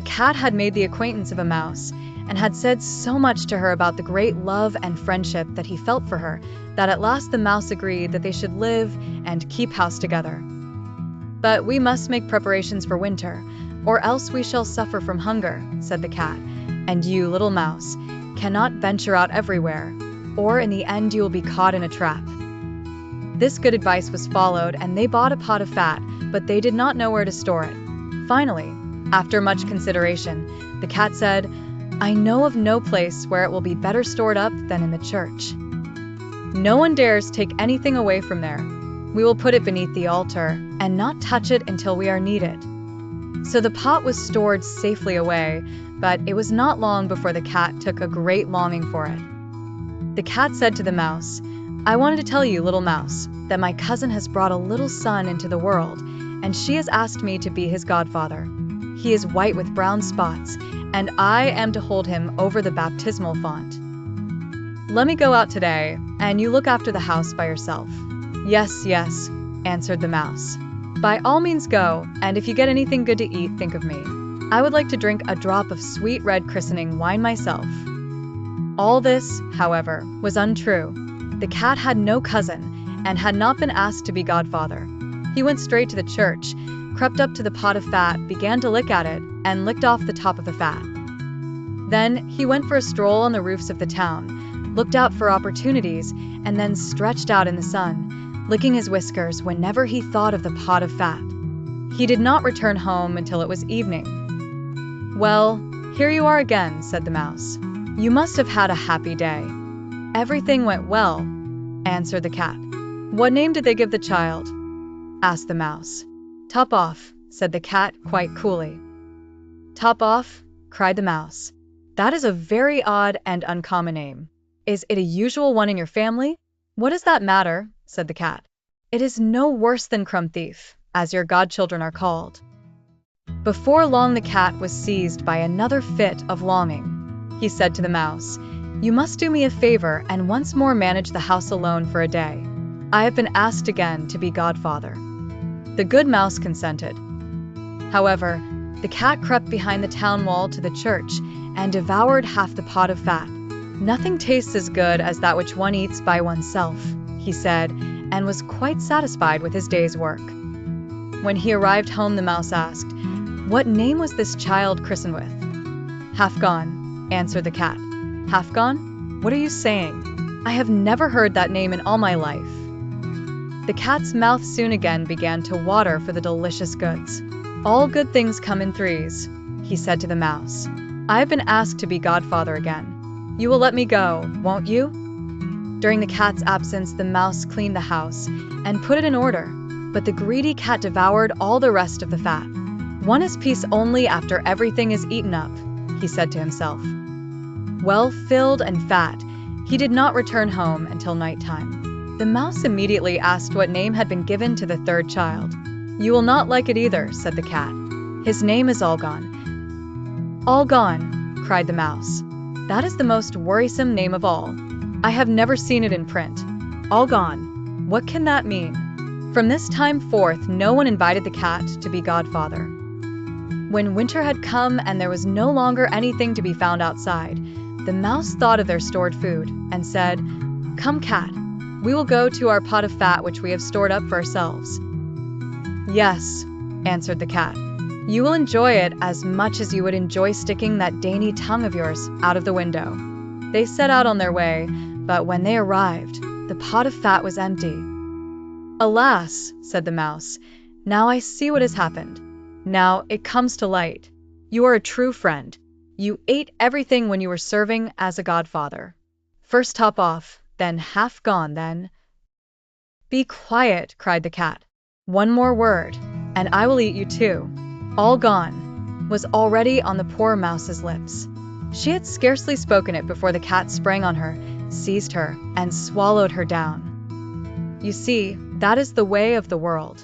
cat had made the acquaintance of a mouse and had said so much to her about the great love and friendship that he felt for her that at last the mouse agreed that they should live and keep house together. "But we must make preparations for winter, or else we shall suffer from hunger," said the cat, "and you, little mouse, cannot venture out everywhere, or in the end you will be caught in a trap." This good advice was followed, and they bought a pot of fat, but they did not know where to store it. Finally, after much consideration, the cat said, "I know of no place where it will be better stored up than in the church. No one dares take anything away from there. We will put it beneath the altar and not touch it until we are needed." So the pot was stored safely away, but it was not long before the cat took a great longing for it. The cat said to the mouse, "I wanted to tell you, little mouse, that my cousin has brought a little son into the world, and she has asked me to be his godfather. He is white with brown spots, and I am to hold him over the baptismal font. Let me go out today, and you look after the house by yourself." "Yes, yes," answered the mouse. "By all means go, and if you get anything good to eat, think of me. I would like to drink a drop of sweet red christening wine myself." All this, however, was untrue. The cat had no cousin, and had not been asked to be godfather. He went straight to the church, crept up to the pot of fat, began to lick at it, and licked off the top of the fat. Then he went for a stroll on the roofs of the town, looked out for opportunities, and then stretched out in the sun, licking his whiskers whenever he thought of the pot of fat. He did not return home until it was evening. "Well, here you are again," said the mouse. "You must have had a happy day." "Everything went well," answered the cat. "What name did they give the child?" asked the mouse. "Top off," said the cat quite coolly. "Top off?" cried the mouse. "That is a very odd and uncommon name. Is it a usual one in your family?" "What does that matter?" said the cat. "It is no worse than Crumb Thief, as your godchildren are called." Before long the cat was seized by another fit of longing. He said to the mouse, "You must do me a favor and once more manage the house alone for a day. I have been asked again to be godfather." The good mouse consented. However, the cat crept behind the town wall to the church and devoured half the pot of fat. "Nothing tastes as good as that which one eats by oneself," he said, and was quite satisfied with his day's work. When he arrived home, the mouse asked, "What name was this child christened with?" "Half gone," answered the cat. "Half gone? What are you saying? I have never heard that name in all my life." The cat's mouth soon again began to water for the delicious goods. "All good things come in threes," he said to the mouse. "I have been asked to be godfather again. You will let me go, won't you?" During the cat's absence, the mouse cleaned the house and put it in order, but the greedy cat devoured all the rest of the fat. "One is peace only after everything is eaten up," he said to himself. Well filled and fat, he did not return home until nighttime. The mouse immediately asked what name had been given to the third child. "You will not like it either," said the cat. "His name is All Gone." "All Gone," cried the mouse. "That is the most worrisome name of all. I have never seen it in print. All Gone. What can that mean?" From this time forth, no one invited the cat to be godfather. When winter had come and there was no longer anything to be found outside, the mouse thought of their stored food and said, "Come, cat, we will go to our pot of fat which we have stored up for ourselves." "Yes," answered the cat. "You will enjoy it as much as you would enjoy sticking that dainty tongue of yours out of the window." They set out on their way, but when they arrived, the pot of fat was empty. "Alas," said the mouse, "now I see what has happened. Now it comes to light. You are a true friend. You ate everything when you were serving as a godfather. First top off, then half gone, then—" "Be quiet," cried the cat. "One more word, and I will eat you too." "All gone" was already on the poor mouse's lips. She had scarcely spoken it before the cat sprang on her, seized her, and swallowed her down. You see, that is the way of the world.